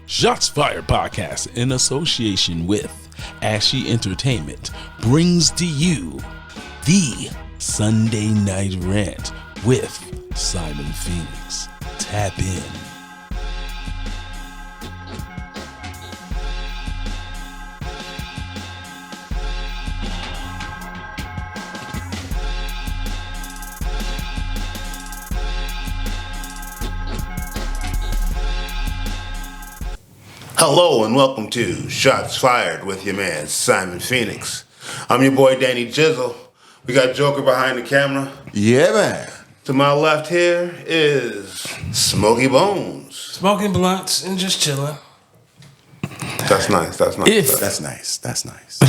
Shots Fired Podcast, in association with Ashy Entertainment, brings to you the Sunday Night Rant with Simon Phoenix. Tap in. Hello and welcome to Shots Fired with your man Simon Phoenix. I'm your boy Danny Jizzle. We got Joker behind the camera. Yeah, man. To my left here is Smokey Bones. Smoking blunts and just chilling. That's nice. That's nice. That's nice. That's nice.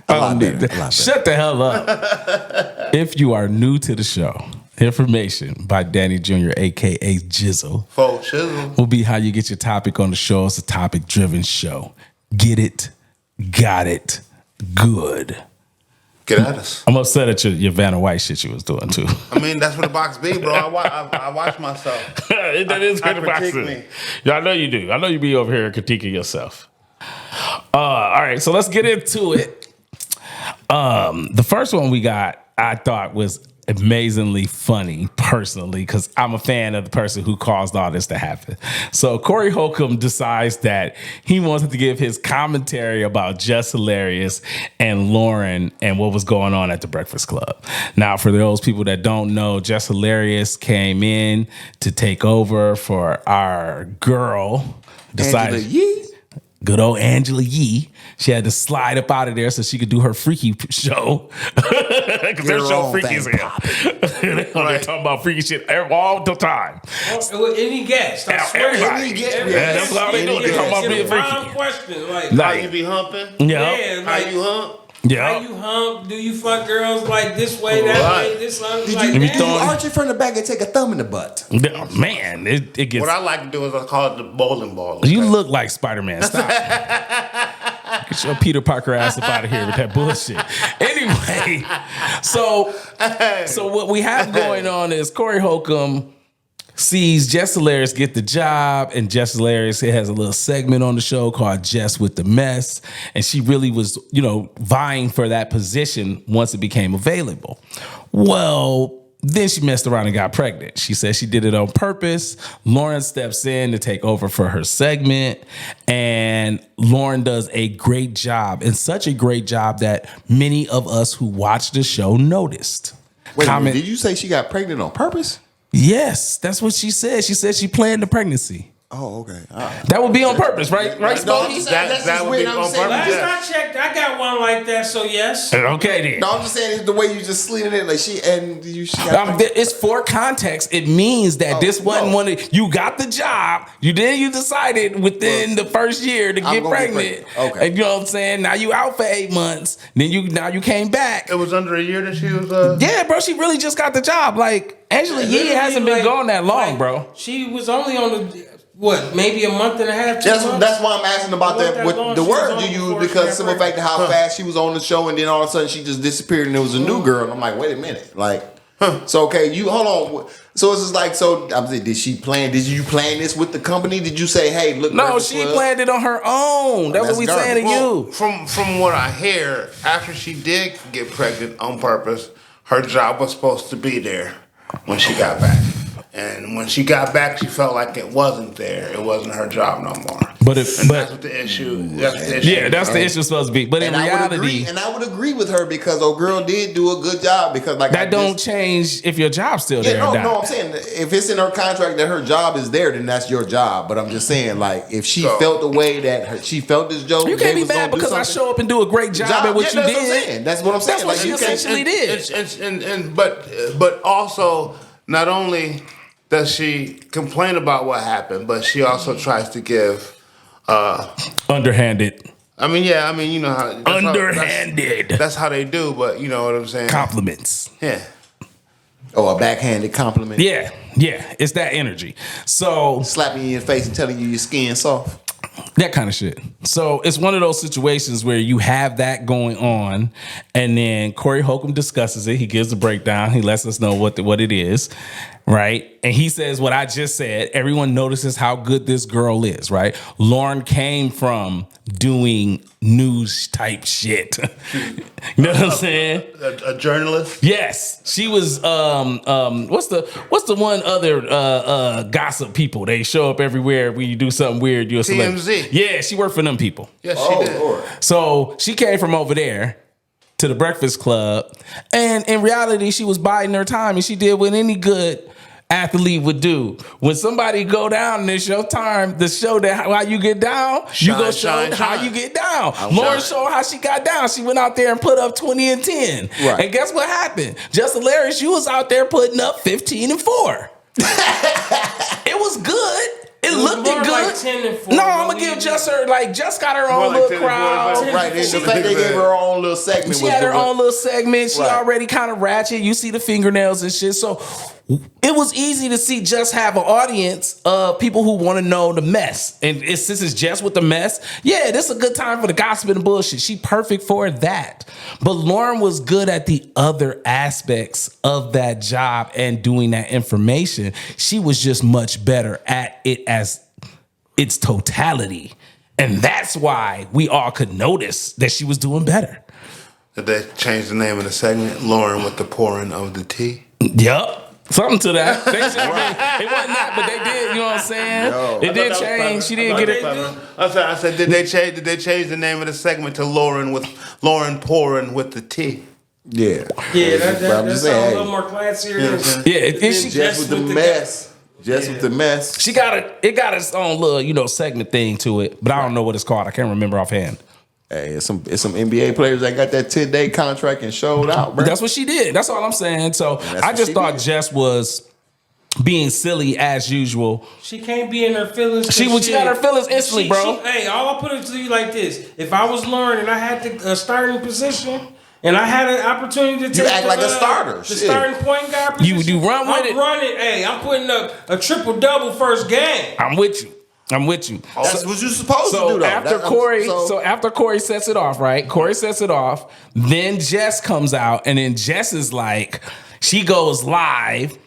A lot better. Shut the hell up. If you are new to the show, information by Danny Jr., a.k.a. Jizzle, Full Chisel. will be how you get your topic on the show. It's a topic-driven show. Get it, got it, good. Get at us. I'm upset at your Vanna White shit you was doing, too. I mean, that's what the box be, bro. I watch myself. That is I good boxing. critique me. Yeah, I know you do. I know you be over here critiquing yourself. All right, so let's get into it. The first one we got, I thought was amazingly funny personally, because I'm a fan of the person who caused all this to happen. So Corey Holcomb decides that he wanted to give his commentary about Just Hilarious and Lauren and what was going on at the Breakfast Club. Now, for those people that don't know, Just Hilarious came in to take over for our girl. Angela Yee. Good old Angela Yee. She had to slide up out of there so she could do her freaky show. Because their show freaky as hell. They're talking about freaky shit all the time. Any guest, I swear. Everybody. Any Yeah, that's how they do it. They talking about being freaky. Question, How you be humping? Yeah. How you hump? Yeah. How you hump? Do you fuck girls like this way, that way, this way? Did you arch it from the back and take a thumb in the butt? Man, it gets. What I like to do is I call it the bowling ball. Okay? You look like Spider-Man. Stop. Get your Peter Parker ass up out of here with that bullshit. Anyway, so what we have going on is Corey Holcomb sees Jess Hilarious get the job, and Jess Hilarious has a little segment on the show called Jess with the Mess, and she really was, vying for that position once it became available. Well, then she messed around and got pregnant. She said she did it on purpose. Lauren steps in to take over for her segment, and Lauren does a great job, and such a great job that many of us who watched the show noticed. Wait a minute, did you say she got pregnant on purpose? Yes, that's what she said. She said she planned the pregnancy. Oh, okay. That would be on purpose, right? Right, Smokey? That would be on purpose. Last I checked, I got one like that, so yes. Okay, then. No, I'm just saying it's the way you just slid it in. Like she got it's for context. It means that this wasn't one of, you got the job. You decided within the first year to get pregnant. Okay. And you know what I'm saying? Now you out for 8 months. Then you came back. It was under a year that she was. Yeah, bro. She really just got the job. Like Angela Yee hasn't been gone that long, bro. She was only on maybe a month and a half, 2 months? That's why I'm asking about that. With the word you use, because of the fact of how fast she was on the show, and then all of a sudden she just disappeared, and it was a new girl. And I'm like, wait a minute, like, so okay, you hold on. So it's just like, I'm saying, did you plan this with the company? Did you say, hey, look? No, she planned it on her own. That's what we saying to you. From what I hear, after she did get pregnant on purpose, her job was supposed to be there when she got back. And when she got back, she felt like it wasn't there. It wasn't her job no more. That's what the issue. Yeah, that's the issue supposed to be. But in reality, I would agree with her because old girl did do a good job, because like that don't change if your job's still there. No, I'm saying if it's in her contract that her job is there, then that's your job. But I'm just saying, like, if she felt the way that she felt this joke, you can't be mad because I show up and do a great job at what you did. That's what I'm saying. That's what she essentially did. But also, not only does she complain about what happened, but she also tries to give underhanded. You know how underhanded. That's how they do, but you know what I'm saying. Compliments. Yeah. Oh, a backhanded compliment. Yeah, it's that energy. So slapping you in the face and telling you your skin's soft. That kind of shit. So it's one of those situations where you have that going on, and then Corey Holcomb discusses it. He gives a breakdown. He lets us know what it is, right? And he says what I just said. Everyone notices how good this girl is, right? Lauren came from doing news type shit. You know what I'm saying? A journalist? Yes. She was what's the one other gossip people? They show up everywhere when you do something weird, you're a celebrity. TMZ. Yeah, she worked for them people. Yes, she did. Lord. So she came from over there to the Breakfast Club, and in reality, she was biding her time, and she did what any good athlete would do. When somebody go down and it's your time to show that how you get down, you go show how you get down. Lauren showed how she got down. She went out there and put up 20 and 10. Right. And guess what happened? Just hilarious. She was out there putting up 15 and 4. It was good. It looked good. Like 10 and 4. No, I'm gonna give Jess her Jess got her own little crowd. Right. The fact they gave her her own little segment. She had her own little segment. She already kind of ratchet. You see the fingernails and shit. So it was easy to see Jess have an audience of people who want to know the mess. And since it's Jess with the mess, yeah, this is a good time for the gossip and bullshit. She perfect for that. But Lauren was good at the other aspects of that job and doing that information. She was just much better at it as its totality. And that's why we all could notice that she was doing better. Did they change the name of the segment? Lauren with the pouring of the tea? Yup. Something to that. It wasn't that, but they did. You know what I'm saying? No. It did change. She didn't get it. I said, did they change the name of the segment to Lauren pouring with the tea? Yeah. Yeah, that's a little more classier. Yeah, she Jess with the mess. Jess with the mess. She got it got its own little, segment thing to it, but I don't know what it's called. I can't remember offhand. Hey, it's some NBA players that got that 10-day contract and showed out, bro. That's what she did. That's all I'm saying. So I just thought Jess was being silly as usual. She can't be in her feelings. She got her feelings instantly, bro. Hey, all I put it to you like this: if I was Lauren and I had the starting position. And I had an opportunity to take act like a starter. The starting point guard position. You run with it. I'm running. Hey, I'm putting up a triple-double first game. I'm with you. That's what you're supposed to do, though. After Corey sets it off, right? Corey sets it off. Then Jess comes out, and then Jess is like, she goes live.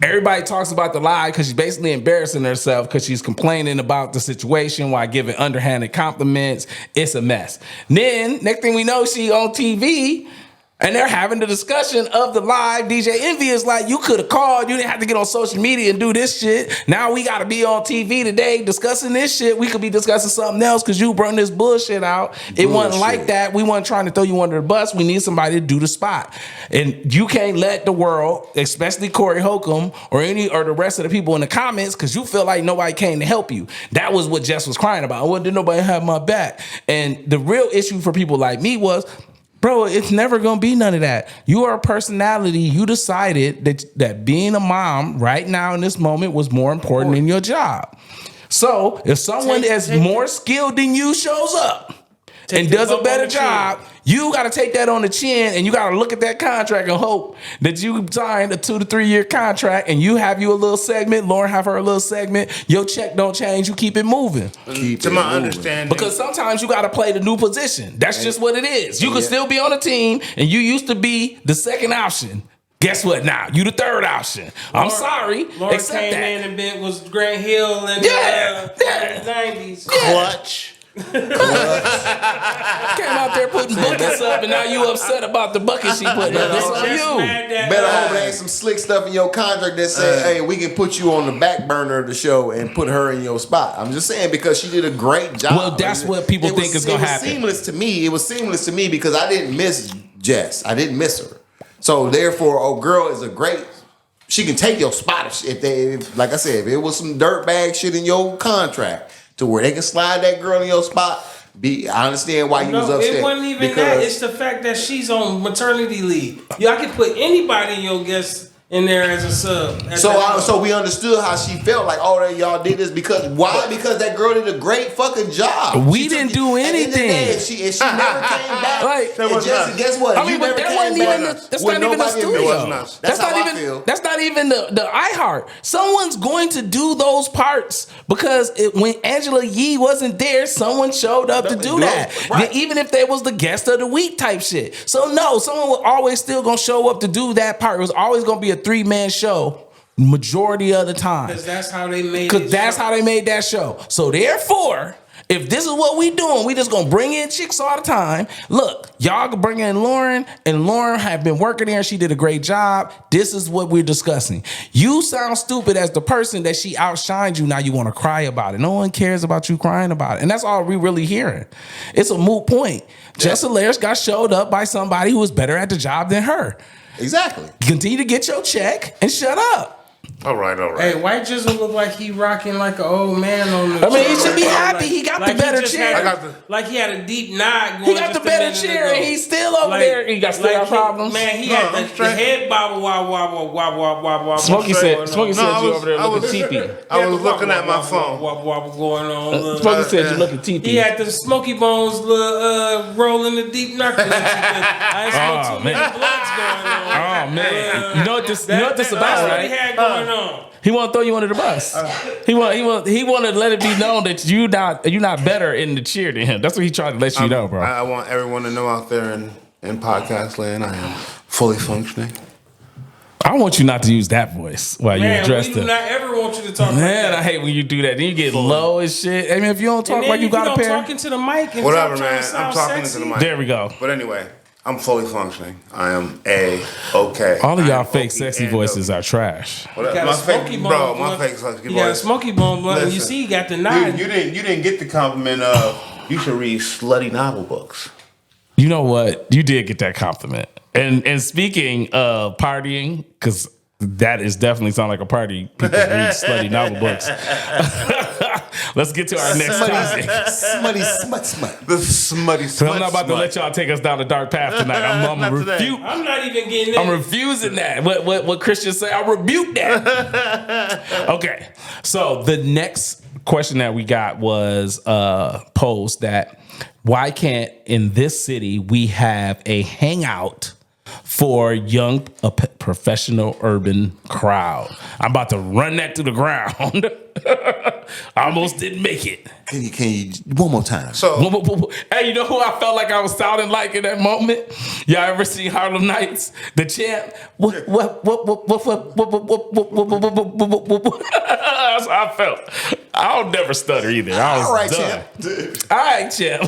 Everybody talks about the lie because she's basically embarrassing herself because she's complaining about the situation while giving underhanded compliments. It's a mess. Then, next thing we know, she on TV. And they're having the discussion of the live. DJ Envy is like, you could have called. You didn't have to get on social media and do this shit. Now we got to be on TV today discussing this shit. We could be discussing something else because you brought this bullshit out. It wasn't like that. We weren't trying to throw you under the bus. We need somebody to do the spot. And you can't let the world, especially Corey Holcomb or the rest of the people in the comments, because you feel like nobody came to help you. That was what Jess was crying about. Well, did nobody have my back? And the real issue for people like me was, bro, it's never going to be none of that. You are a personality. You decided that being a mom right now in this moment was more important than your job. So if someone that's more skilled than you shows up and does a better job, you got to take that on the chin and you got to look at that contract and hope that you signed a 2 to 3 year contract and you have you a little segment, Lauren have her a little segment, your check don't change, you keep it moving. To my understanding. Because sometimes you got to play the new position. That's just what it is. You can still be on a team and you used to be the second option. Guess what now? You the third option. I'm sorry. Lauren came in and been was Grant Hill and the 90s. Clutch. Came out there putting buckets up, and now you upset about the bucket she put up. That's on you. Better hope there ain't some slick stuff in your contract that say, "Hey, we can put you on the back burner of the show and put her in your spot." I'm just saying because she did a great job. Well, that's what people think is gonna happen. It was seamless to me because I didn't miss Jess. I didn't miss her. So therefore, girl is a great. She can take your spot if like I said, if it was some dirtbag shit in your contract. To where they can slide that girl in your spot. I understand why you was upset. It wasn't even that. It's the fact that she's on maternity leave. I could put anybody in your guest in there as a sub. So we understood how she felt. Like, oh, y'all did this because why? Because that girl did a great fucking job. We didn't do anything. And she never came back. Like, guess what? I mean, but that wasn't even that's not even the studio. That's not even the iHeart. Someone's going to do those parts because when Angela Yee wasn't there, someone showed up to do that. Right. Even if they was the guest of the week type shit. So no, someone was always still gonna show up to do that part. It was always gonna be a 3-man show. Majority of the time. Because that's how they made that show. So therefore, if this is what we doing, we just gonna bring in chicks all the time. Look, y'all can bring in Lauren, and Lauren have been working there. She did a great job. This is what we're discussing. You sound stupid as the person that she outshined you. Now you want to cry about it. No one cares about you crying about it. And that's all we really hearing. It's a moot point. Jess Hilarious got showed up by somebody who was better at the job than her. Exactly. Continue to get your check and shut up. All right. Hey, White Jizzle look like he rocking like an old man on the I mean, he should be happy. He got the better chair. Like he had a deep nod going. He got the better chair, and he's still over there. He got still problems. Man, he had the head wobble. Smokey said you over there looking teepee. I was looking at my phone. Wobble going on. Smokey said you looking teepee. He had the Smokey Bones rolling the deep knuckles. I smoked too many blunts going on. Oh man, you know what this about, right? He had going on. He want to throw you under the bus. He want to let it be known that you're not better in the cheer than him. That's what he tried to let you know, bro. I want everyone to know out there in podcast land, I am fully functioning. I want you not to use that voice while you're dressed up. We do not ever want you to talk like that. that. I hate when you do that. Then you get low as shit. I mean, if you don't talk like you got a pair. Talking to the mic and whatever, man. I'm talking to the mic. There we go. But anyway, I'm fully functioning. I am okay. All of y'all fake sexy voices are trash. My fake sexy voice. You got a Smokey Bone blunt. You see, you got the nod. You didn't get the compliment of you should read slutty novel books. You know what? You did get that compliment. And speaking of partying, because that is definitely sound like a party. People read slutty novel books. Let's get to our next topic. Smut. The smutty smut. I'm not about to let y'all take us down the dark path tonight. I'm not even getting in. I'm refusing that. What Christians say, I rebuke that. Okay. So the next question that we got was posed that why can't in this city we have a hangout for young professional urban crowd? I'm about to run that to the ground. I almost didn't make it. Can you one more time? So, hey, you know who I felt like I was sounding like in that moment? Y'all ever seen Harlem Nights? The champ. That's how I felt. I'll never stutter either. I was all right, done. champ. All right, champ.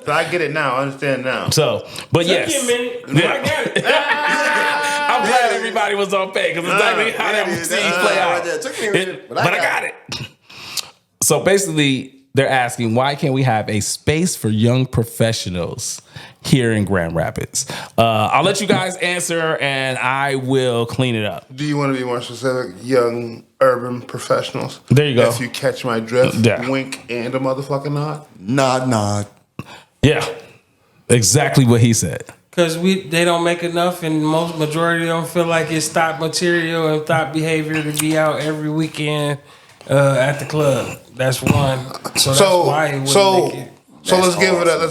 So I get it now. I understand now. So, but yes. Took you a minute. I got it. I'm glad everybody was on pay because exactly how that scene play out. Right, took me a minute, but I got it. So basically, they're asking, why can't we have a space for young professionals here in Grand Rapids? I'll let you guys answer, and I will clean it up. Do you want to be more specific? Young urban professionals. There you go. If you catch my drift, Yeah. Wink and a motherfucking nod. Nod. Yeah, exactly what he said. Because they don't make enough, and majority don't feel like it's thought material and thought behavior to be out every weekend at the club. That's one. So that's why it wouldn't make it. So let's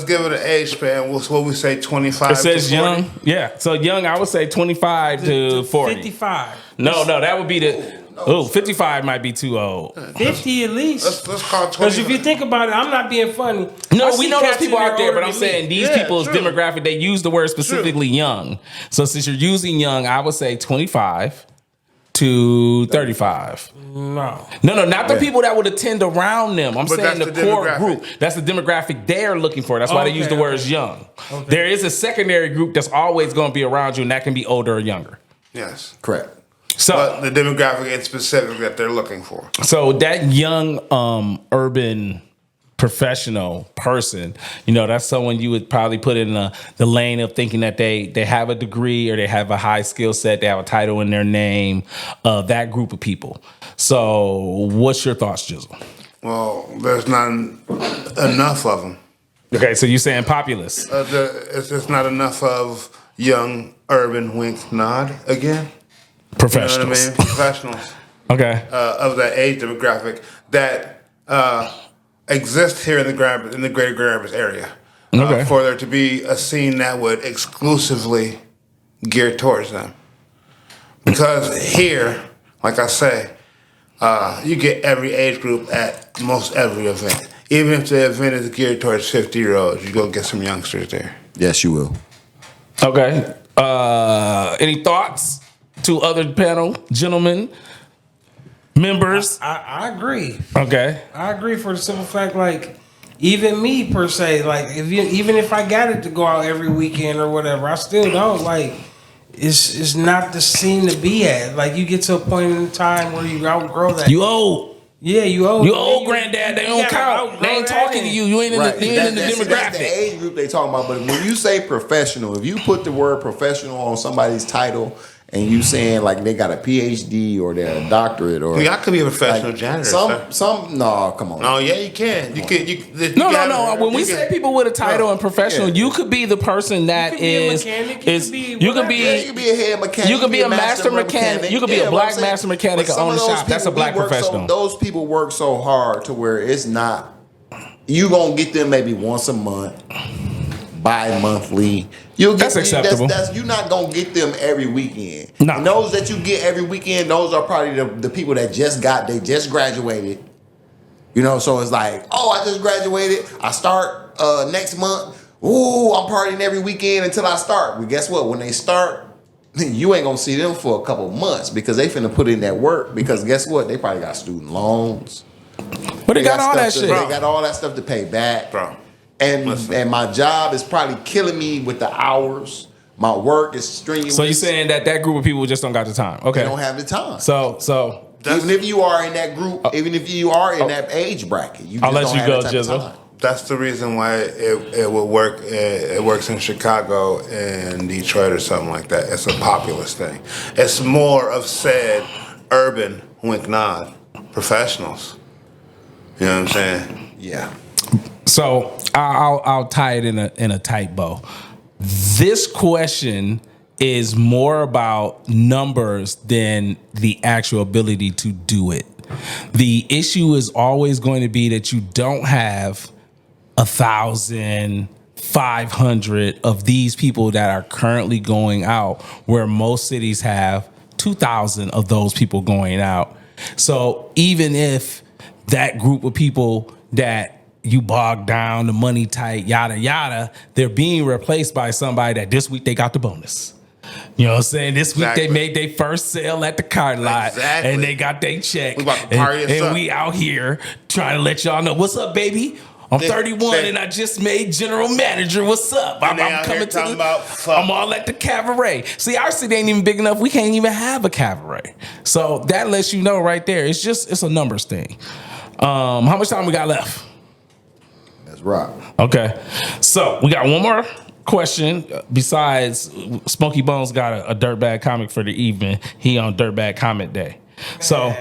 give it an age span. What we say, 25. It says to 40? young. Yeah, so young. I would say 25 to 40. 55. No, that would be the. 55 might be too old. 50 at least. Let's call it 20. Because if you think about it, I'm not being funny. No, we know those people out there, but I'm saying these people's true. demographic, they use the word specifically young. So since you're using young, I would say 25 to 35. No, not the people that would attend around them. I'm saying the core demographic. group. That's the demographic they're looking for. That's why they use the words young. Okay. There is a secondary group that's always going to be around you, and that can be older or younger. Yes. Correct. So, but the demographic in specific that they're looking for. So that young urban professional person, that's someone you would probably put in the lane of thinking that they have a degree or they have a high skill set, they have a title in their name, that group of people. So what's your thoughts, Jizzle? Well, there's not enough of them. Okay, so you're saying populace. It's not enough of young urban wink nod again. Professionals. You know what I mean? Professionals. Okay. Of that age demographic that exist here in the greater Grand Rapids area. Okay. For there to be a scene that would exclusively gear towards them. Because here, like I say, you get every age group at most every event. Even if the event is geared towards 50-year-olds, you're going to get some youngsters there. Yes, you will. Okay. Any thoughts to other panel gentlemen, members? I agree. Okay. I agree for the simple fact, like, even me per se, like, even if I got it to go out every weekend or whatever, I still don't, like, it's not the scene to be at. Like, you get to a point in time where you outgrow that. You old. Yeah, you old. You old, granddad. They don't count. They ain't talking to you. You ain't in the demographic. That's the age group they talking about. But when you say professional, if you put the word professional on somebody's title and you saying like they got a PhD or they're a doctorate or I could be a professional janitor. No, come on. No, yeah, you can. No. When we say people with a title and professional, you could be the person that is. You could be a head mechanic. You could be a master mechanic. You could be a black master mechanic and own a shop. That's a black professional. Those people work so hard to where it's not. You gonna get them maybe once a month, bi-monthly. That's acceptable. You're not gonna get them every weekend. No. And those that you get every weekend, those are probably the people that just graduated. You know, so it's like, oh, I just graduated. I start next month. Ooh, I'm partying every weekend until I start. But guess what? When they start, you ain't gonna see them for a couple months because they finna put in that work. Because guess what? They probably got student loans. But they got all that shit. They got all that stuff to pay back. Bro. And my job is probably killing me with the hours. My work is strenuous. So you're saying that group of people just don't got the time? Okay. They don't have the time. So even if you are in that group, even if you are in that age bracket, you just don't have that type of time. That's the reason why it would work. It works in Chicago and Detroit or something like that. It's a populist thing. It's more of said urban wink nod professionals. You know what I'm saying? Yeah. So I'll tie it in a tight bow. This question is more about numbers than the actual ability to do it. The issue is always going to be that you don't have 1,500 of these people that are currently going out, where most cities have 2,000 of those people going out. So even if that group of people that you bog down, the money tight, yada, yada, they're being replaced by somebody that this week they got the bonus. You know what I'm saying? This week they made their first sale at the car lot and they got their check. We about to party and we out here trying to let y'all know, what's up, baby? I'm 31 and I just made general manager. What's up? I'm coming to I'm all at the cabaret. See, our city ain't even big enough. We can't even have a cabaret. So that lets you know right there. It's a numbers thing. How much time we got left? That's right. Okay. So we got one more question. Besides, Smokey Bones got a dirtbag comic for the evening. He on Dirtbag Comment Day. So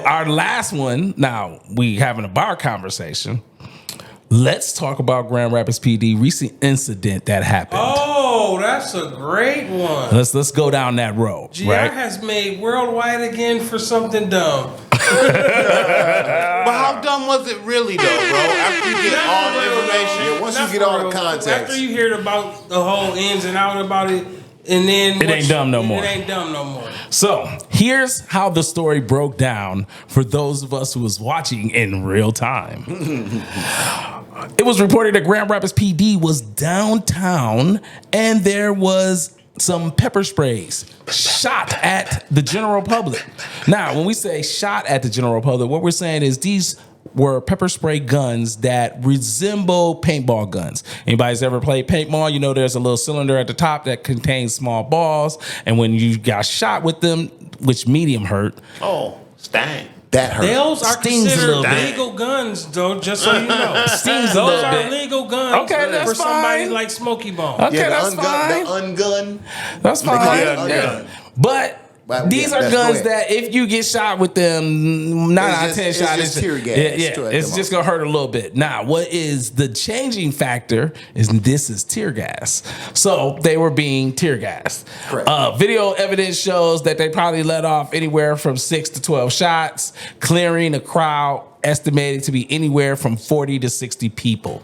our last one, now we having a bar conversation. Let's talk about Grand Rapids PD recent incident that happened. Oh, that's a great one. Let's go down that road. GR right? has made worldwide again for something dumb. But how dumb was it really, though, bro? After you get all the information, once you get all the context, after you hear about the whole ins and outs about it, and then it ain't dumb no more. It ain't dumb no more. So here's how the story broke down for those of us who was watching in real time. It was reported that Grand Rapids PD was downtown and there was some pepper sprays shot at the general public. Now, when we say shot at the general public, what we're saying is these were pepper spray guns that resemble paintball guns. Anybody's ever played paintball, you know there's a little cylinder at the top that contains small balls, and when you got shot with them, which medium hurt. Oh, stang. That hurt. Those are Stings considered a little bit. legal guns, though, just so you know. Stings a Those little are bit. legal guns Okay, for somebody fine. like Smokey Bone. Okay, Yeah, that's fine. the ungun. That's They call fine. it ungun. But These are guns that if you get shot with them, 9 out of 10 shots, it's tear gas. It's just gonna hurt a little bit. Now, what is the changing factor is this is tear gas. So they were being tear gassed. Video evidence shows that they probably let off anywhere from 6 to 12 shots, clearing a crowd estimated to be anywhere from 40 to 60 people.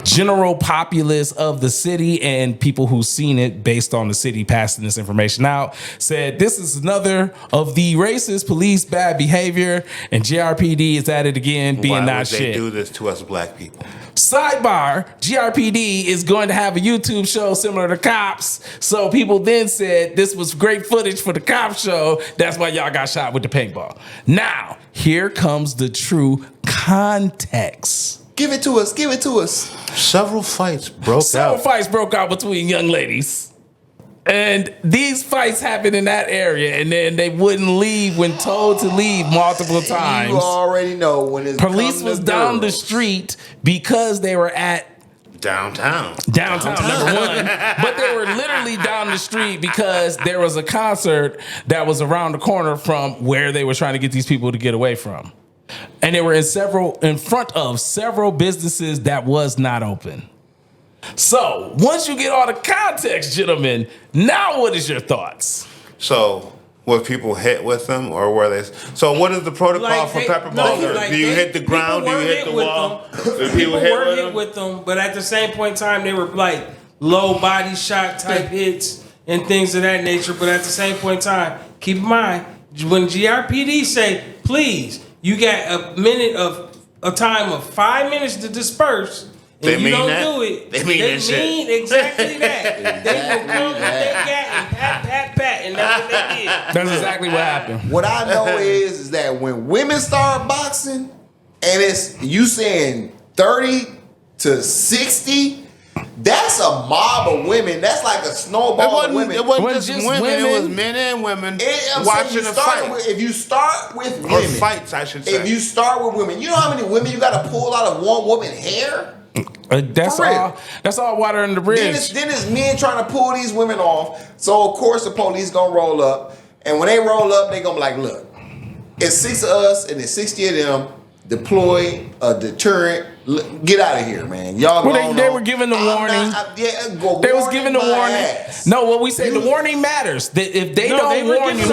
General populace of the city and people who've seen it based on the city passing this information out said this is another of the racist police bad behavior, and JRPD is at it again being not shit. Why would they do this to us black people? Sidebar, GRPD is going to have a YouTube show similar to Cops. So people then said this was great footage for the Cops show. That's why y'all got shot with the paintball. Now, here comes the true context. Give it to us. Give it to us. Several fights broke out between young ladies. And these fights happened in that area, and then they wouldn't leave when told to leave multiple times. You already know when it's police was down the street because they were at downtown, number one. But they were literally down the street because there was a concert that was around the corner from where they were trying to get these people to get away from. And they were in front of several businesses that was not open. So, once you get all the context, gentlemen, now what is your thoughts? So, were people hit with them, or were they? So, what is the protocol for pepper balls? Do you hit the ground? Do you hit the wall? People were hit with them, but at the same point in time, they were like low body shot type hits and things of that nature. But at the same point in time, keep in mind, when GRPD say, please, you got a time of 5 minutes to disperse. They mean don't that? do it. They mean exactly that. They will come with their gat and pat, and that's what they did. That's exactly what happened. What I know is that when women start boxing, and it's you saying 30 to 60, that's a mob of women. That's like a snowball of women. It wasn't just women. It was men and women watching the fight. If you start with women, or fights, I should say. If you start with women, you know how many women you got to pull out of one woman hair? That's all water in the bridge. Then it's men trying to pull these women off. So of course the police gonna roll up, and when they roll up, they gonna be like, "Look, it's 6 of us and it's 60 of them. Deploy a deterrent. Get out of here, man. Y'all." They were given the warning. They was given the warning. Ass. No, what we say, the warning matters. That if they don't warn you,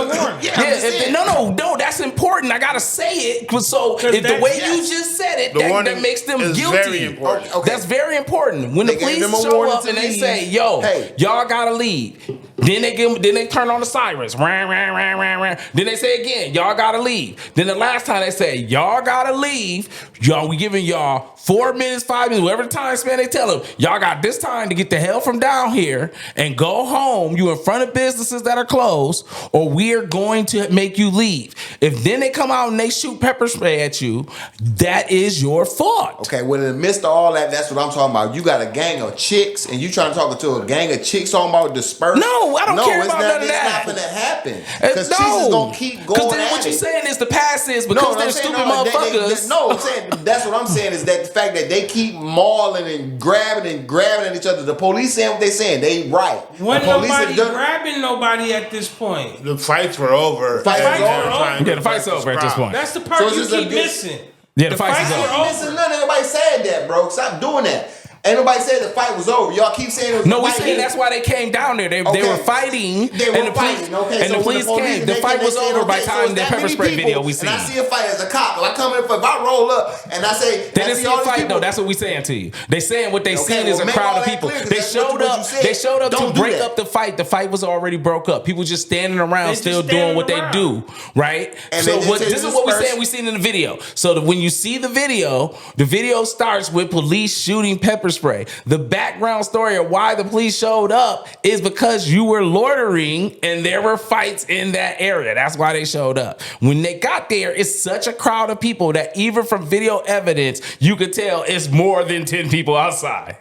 no, that's important. I gotta say it because the way you just said it, that makes them guilty. Very important. Okay. That's very important. When the police show up and they say, "Yo, y'all gotta leave," then they turn on the sirens. Then they say again, "Y'all gotta leave." Then the last time they say, "Y'all gotta leave," we giving y'all 4 minutes, 5 minutes, whatever the time span they tell them, y'all got this time to get the hell from down here and go home. You in front of businesses that are closed, or we're going to make you leave. If then they come out and they shoot pepper spray at you, that is your fault. Okay, well, in the midst of all that, that's what I'm talking about. You got a gang of chicks, and you trying to talk to a gang of chicks talking about disperse. No, I don't care about none of that. It's not going to happen. Because chicks is going to keep going at it. What you're saying is the past is because they're stupid motherfuckers. I'm saying, that's what I'm saying is that the fact that they keep mauling and grabbing at each other. The police saying what they saying. They right. Wasn't nobody grabbing nobody at this point. The fights were over. The fight's over at this point. That's the part you keep missing. Yeah, the fights is over. Listen, none of nobody said that, bro. Stop doing that. Ain't nobody said the fight was over. Y'all keep saying it was we saying that's why they came down there. They were fighting. And the police came. The fight was over by the time the pepper spray video we seen. And I see a fight as a cop. If I come in, if I roll up and I say, they didn't see a fight though. That's what we saying to you. They saying what they seen is a crowd of people. They showed up. They showed up to break up the fight. The fight was already broke up. People just standing around, still doing what they do, right? So this is what we saying. We seen in the video. So when you see the video starts with police shooting pepper spray. The background story of why the police showed up is because you were loitering and there were fights in that area. That's why they showed up. When they got there, it's such a crowd of people that even from video evidence, you could tell it's more than 10 people outside.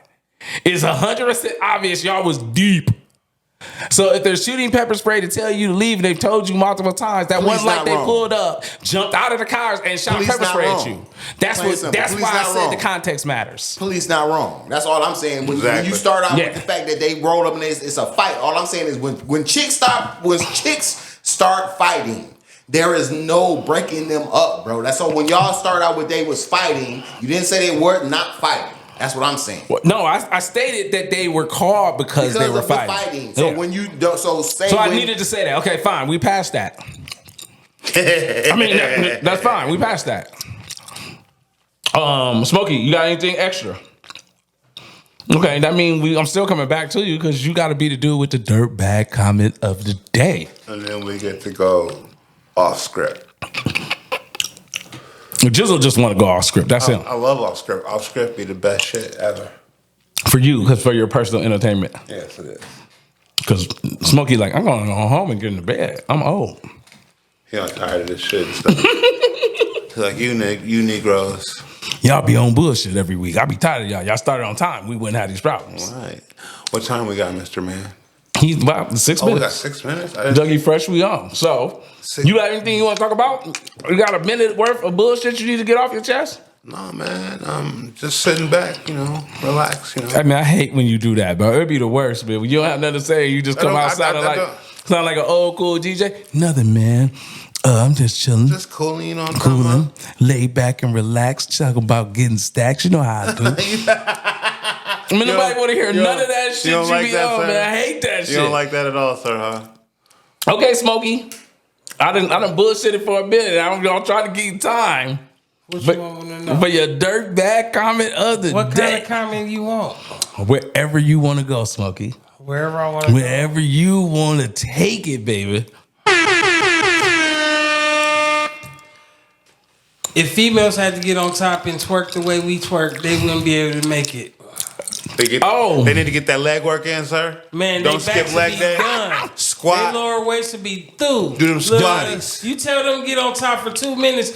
It's 100% obvious y'all was deep. So if they're shooting pepper spray to tell you to leave and they've told you multiple times, that wasn't like they pulled up, jumped out of the cars and shot pepper spray at you. That's why I said the context matters. Police not wrong. That's all I'm saying. When you start out with the fact that they rolled up and it's a fight, all I'm saying is when chicks start start fighting. There is no breaking them up, bro. That's all. When y'all start out with they was fighting, you didn't say they were not fighting. That's what I'm saying. No, I stated that they were called because they were fighting. So when you don't, I needed to say that. Okay, fine. We passed that. I mean, that's fine. We passed that. Smokey, you got anything extra? Okay, that means I'm still coming back to you because you got to be the dude with the dirtbag comment of the day. And then we get to go off script. Jizzle just want to go off script. That's him. I love off script. Off script be the best shit ever. For you, because for your personal entertainment. Yes, it is. Because Smokey like, I'm going to go home and get into bed. I'm old. He not tired of this shit and stuff. He's like, you Negroes. Y'all be on bullshit every week. I be tired of y'all. Y'all started on time. We wouldn't have these problems. All right. What time we got, Mr. Man? He's about 6 minutes. Oh, we got 6 minutes? Dougie Fresh, we on. So, you got anything you want to talk about? You got a minute worth of bullshit you need to get off your chest? No, man. I'm just sitting back, relax, I mean, I hate when you do that, bro. It'd be the worst, man. When you don't have nothing to say, you just come out sounding like an old cool DJ. Nothing, man. I'm just chilling. Just cooling on cooling, lay back and relax, talk about getting stacks. You know how I do. I mean, nobody want to hear none of that shit you be on, man. I hate that shit. You don't like that at all, sir, huh? Okay, Smokey. I done bullshitted for a minute. I'm gonna try to give you time. What you want to know? For your dirtbag comment of the day. What kind of comment you want? Wherever you want to go, Smokey. Wherever I want to go. Wherever you want to take it, baby. If females had to get on top and twerk the way we twerk, they wouldn't be able to make it. They need to get that leg work in, sir. Man, don't they skip leg day. Done. Squat. They lower weights to be through. Do them squatties. You tell them get on top for 2 minutes.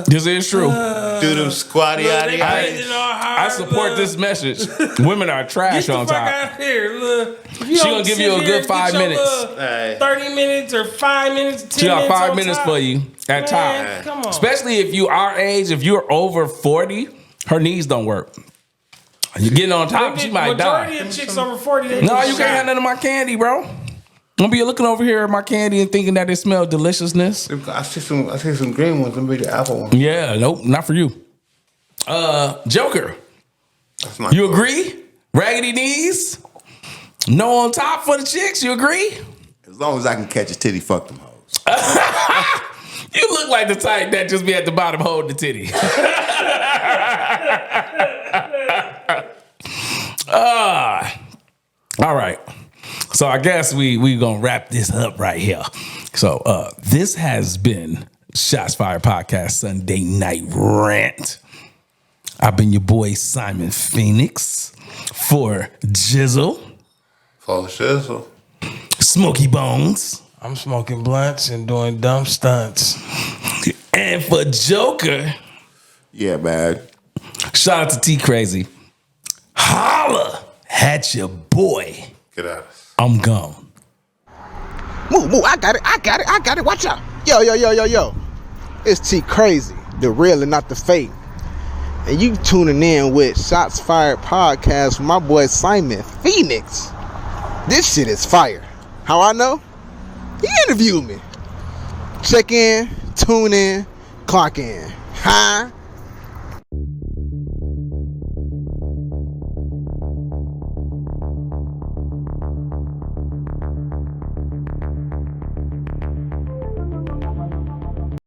This is true. Do them squatty. I support this message. Women are trash on top. Get the fuck out here. Look, she gonna give you a good 5 minutes. 30 minutes or 5 minutes. 10 she got 5 minutes for you at top. Come on. Especially if you our age, if you're over 40, her knees don't work. You're getting on top, she might die. Majority of chicks over 40, no, you can't have none of my candy, bro. Don't be looking over here at my candy and thinking that it smells deliciousness. I see some green ones. Let me be the apple one. Yeah, nope, not for you. Joker. You agree? Raggedy knees? No on top for the chicks, you agree? As long as I can catch a titty, fuck them hoes. You look like the type that just be at the bottom holding the titty. All right. So I guess we gonna wrap this up right here. So this has been Shots Fired Podcast Sunday Night Rant. I've been your boy Simon Phoenix for Jizzle. For Shizzle. Smokey Bones. I'm smoking blunts and doing dumb stunts. And for Joker. Yeah, man. Shout out to T Crazy. Holla at your boy. Get out. I'm gone. Move, I got it. Watch out. Yo. It's T Crazy, the real and not the fake. And you tuning in with Shots Fired Podcast with my boy Simon Phoenix. This shit is fire. How I know? He interviewed me. Check in, tune in, clock in. Huh?